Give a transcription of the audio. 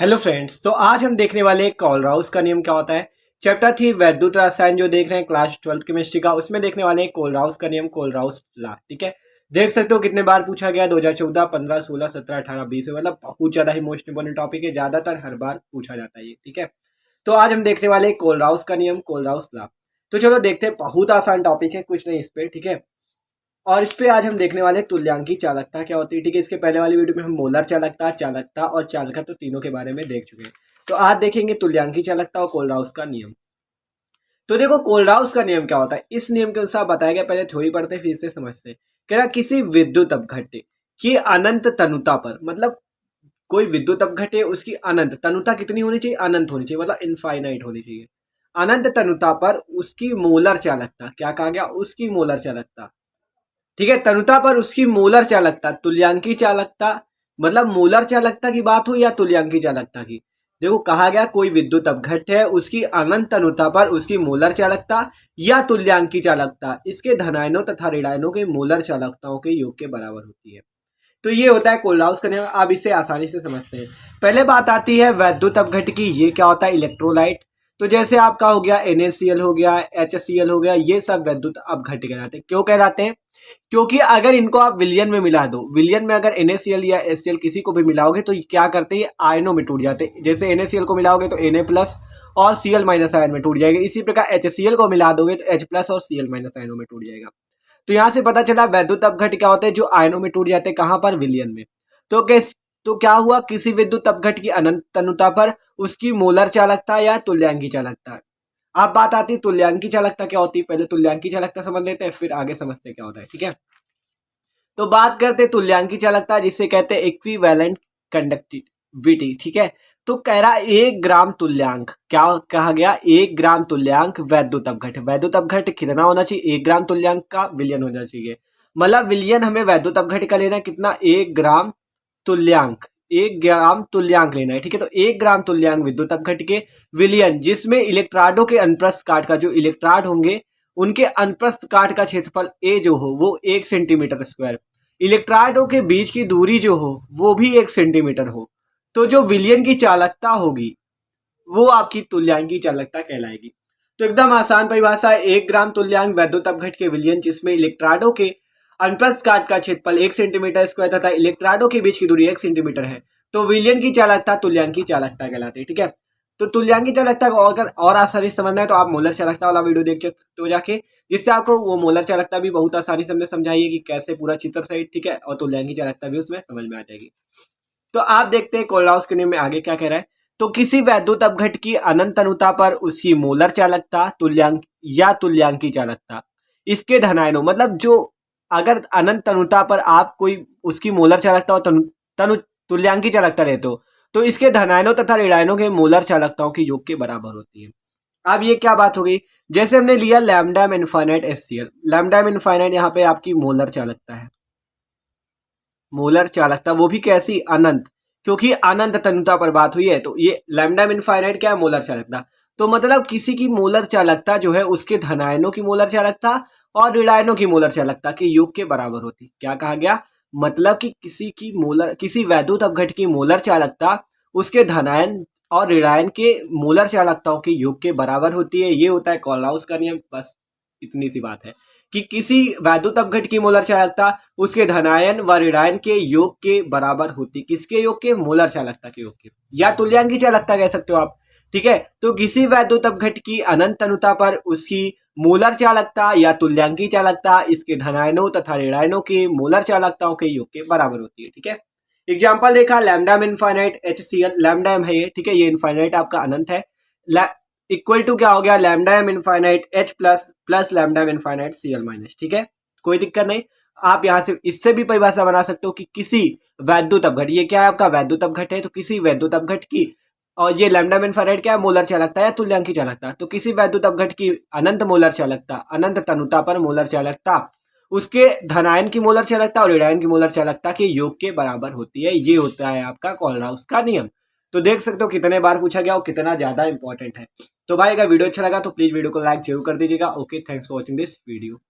Hello friends, तो आज हम देखने वाले हैं कोलराउस का नियम क्या होता है। चैप्टर 3 वैद्युत रसायन जो देख रहे हैं क्लास 12th केमिस्ट्री का, उसमें देखने वाले हैं कोलराउस का नियम, कोलराउस लॉ। ठीक है, देख सकते हो कितने बार पूछा गया, 2014, 15, 16, 17, 18, 20 में, मतलब बहुत ज्यादा ही मोस्ट इंपोर्टेंट टॉपिक है, ज्यादातर हर बार पूछा जाता है ये। ठीक है, तो आज हम देखने वाले हैं कोलराउस का नियम, कोलराउस लॉ। तो चलो देखते हैं, बहुत आसान टॉपिक है, कुछ नहीं इस पे। ठीक है, और इस पे आज हम देखने वाले हैं तुल्यांकी चालकता क्या होती है। ठीक है, इसके पहले वाली वीडियो में हम मोलर चालकता, चालकता और चालकता तो तीनों के बारे में देख चुके हैं। तो आज देखेंगे तुल्यांकी चालकता और कोलराउस का नियम। तो देखो कोलराउस का नियम क्या होता है, इस नियम के अनुसार बताया गया, पहले थ्योरी पढ़ते फिर से समझते हैं। कह रहा किसी विद्युत अपघट्य की अनंत तनुता पर, मतलब कोई विद्युत अपघट्य उसकी अनंत तनुता कितनी होनी चाहिए, अनंत होनी चाहिए, मतलब इनफाइनाइट होनी चाहिए। अनंत तनुता पर उसकी मोलर चालकता, क्या कहा गया, उसकी मोलर चालकता। ठीक है, तनुता पर उसकी मोलर चालकता, तुल्यांकी चालकता, मतलब मोलर चालकता की बात हो या तुल्यांकी चालकता की। देखो कहा गया कोई विद्युत अपघट्य है, उसकी अनंत तनुता पर उसकी मोलर चालकता या तुल्यांकी चालकता इसके धनायनों तथा ऋणायनों के मोलर चालकताओं के योग के बराबर होती है। तो ये होता है कोलराउस का नियम। आप इसे आसानी से समझते हैं। पहले बात आती है वैद्युत अपघट्य की, ये क्या होता है, इलेक्ट्रोलाइट। तो जैसे आपका हो गया NaCl हो गया, HCl हो गया, ये सब वैद्युत अपघट्य कहलाते हैं। क्यों कहलाते हैं, क्योंकि अगर इनको आप विलयन में मिला दो, विलयन में अगर NaCl या HCl किसी को भी मिलाओगे तो क्या करते हैं, आयनों में टूट जाते हैं। जैसे NaCl को मिलाओगे तो Na प्लस और Cl माइनस आयन में टूट जाएगा। इसी प्रकार HCl को मिला दोगे तो H प्लस और Cl माइनस आयनों में टूट जाएगा। तो यहां से पता चला वैद्युत अपघट्य क्या होते हैं, जो आयनों में टूट जाते हैं, कहां पर, विलयन में। तो कैसे, तो क्या हुआ, किसी विद्युत अपघट्य की अनंत तनुता पर उसकी मोलर चालकता या तुल्यांकी चालकता। अब बात आती है तुल्यांकी चालकता क्या होती है। पहले तुल्यांकी चालकता समझ लेते हैं, फिर आगे समझते हैं क्या होता है। ठीक है, तो बात करते हैं तुल्यांकी चालकता, जिसे कहते हैं इक्विवेलेंट कंडक्टिविटी। ठीक है, तो कह रहा 1 ग्राम तुल्यांक, क्या कहा गया, 1 ग्राम तुल्यांक वैद्युत अपघट्य। वैद्युत अपघट्य कितना होना चाहिए, 1 ग्राम तुल्यांक का विलयन होना चाहिए। मतलब विलयन हमें वैद्युत अपघट्य का लेना है कितना, 1 ग्राम तुल्यांक, 1 ग्राम तुल्यांक लेना है। ठीक है, तो 1 ग्राम तुल्यांक विद्युत अपघट्य के विलयन, जिसमें इलेक्ट्राडों के अनुप्रस्थ काट का, जो इलेक्ट्राड होंगे उनके अनुप्रस्थ काट का क्षेत्रफल ए जो हो वो 1 सेंटीमीटर स्क्वायर, इलेक्ट्राडों के बीच की दूरी जो हो वो भी 1 सेंटीमीटर हो, तो जो विलयन की चालकता होगी वो आपकी तुल्यांकी चालकता कहलाएगी। तो एकदम आसान परिभाषा है, 1 ग्राम तुल्यांक वैद्युत अपघट्य के विलयन जिसमें इलेक्ट्राडों के अनुप्रस्थ काट का क्षेत्रफल 1 सेंटीमीटर स्क्वायर तथा इलेक्ट्राडों के बीच की दूरी 1 सेंटीमीटर है, तो विलयन की चालकता तुल्यांकी चालकता कहलाती है। ठीक है, तो तुल्यांकी चालकता को अगर और आसानी से समझना है तो आप मोलर चालकता वाला वीडियो देख सकते हो जाके, जिससे आपको वो मोलर चालकता भी बहुत आसानी से हमने समझाई है कि कैसे पूरा चित्र सहित। ठीक है, और तुल्यांकी चालकता भी उसमें समझ में आ जाएगी। तो आप देखते हैं कोलराउस के नियम में आगे क्या कह रहा है। तो किसी वैद्युत अपघट्य की अनंत अनुता पर उसकी मोलर चालकता, तुल्यांक या तुल्यांकी चालकता इसके धनायनों, मतलब जो अगर अनंत अनुता पर आप कोई उसकी मोलर चालकता और तुल्यांकी चालकता लेते हो तो इसके धनायनों तथा ऋणायनों के मोलर चालकताओं के योग के बराबर होती है। अब ये क्या बात हो गई, जैसे हमने लिया lambda infinite HCl, lambda infinite यहाँ पे आपकी मोलर चालकता है, मोलर चालकता वो भी कैसी, अनंत, क्योंकि अनंत तनुता पर बात हुई है। तो ये लैम्डा इनफाइनाइट क्या है, मोलर चालकता। तो मतलब किसी की मोलर चालकता जो है उसके धनायनों की मोलर चालकता और ऋणायनों की मोलर चालकता के योग के बराबर होती। क्या कहा गया, मतलब कि किसी वैद्युत अपघट्य की मोलर चालकता उसके धनायन और ऋणायन के मोलर चालकताओं के योग के बराबर होती है। ये होता है कोलराउस का नियम। बस इतनी सी बात है कि किसी वैद्युत अपघट्य की मोलर चालकता उसके धनायन व ऋणायन के योग के बराबर होती, किसके योग के, मोलर चालकता के योग के, या तुल्यांकी चालकता कह सकते हो आप। ठीक है, तो किसी वैद्युत अपघट्य की अनंत तनुता पर उसकी मोलर चालकता या तुल्यांकी चालकता इसके धनायनों तथा ऋणायनों के मोलर चालकताओं के योग के बराबर होती है। ठीक है, एग्जाम्पल देखा, लैम्डा इनफाइनाइट HCl, लैम्डा है ये। ठीक है, ये इनफाइनाइट आपका अनंत है, इक्वल टू क्या हो गया, lambda infinite H plus plus lambda infinite Cl minus. ठीक है, कोई दिक्कत नहीं। आप यहां से इससे भी परिभाषा बना सकते हो कि किसी वैद्युत अपघट्य, ये क्या है आपका वैद्युत अपघट्य है, तो किसी वैद्युत अपघट्य की, और ये लैम्डा इनफाइनाइट क्या है, मोलर चालकता है, तुल्यांकी चालकता। तो किसी वैद्युत अपघट्य की अनंत मोलर चालकता, अनंत तनुता पर मोलर चालकता उसके धनायन की मोलर चालकता और ऋणायन की मोलर चालकता के योग के बराबर होती है। ये होता है आपका कोलराउस का नियम। तो देख सकते हो कितने बार पूछा गया और कितना ज्यादा इंपॉर्टेंट है। तो भाई अगर वीडियो अच्छा लगा तो प्लीज वीडियो को लाइक जरूर कर दीजिएगा। Okay, thanks for watching this video.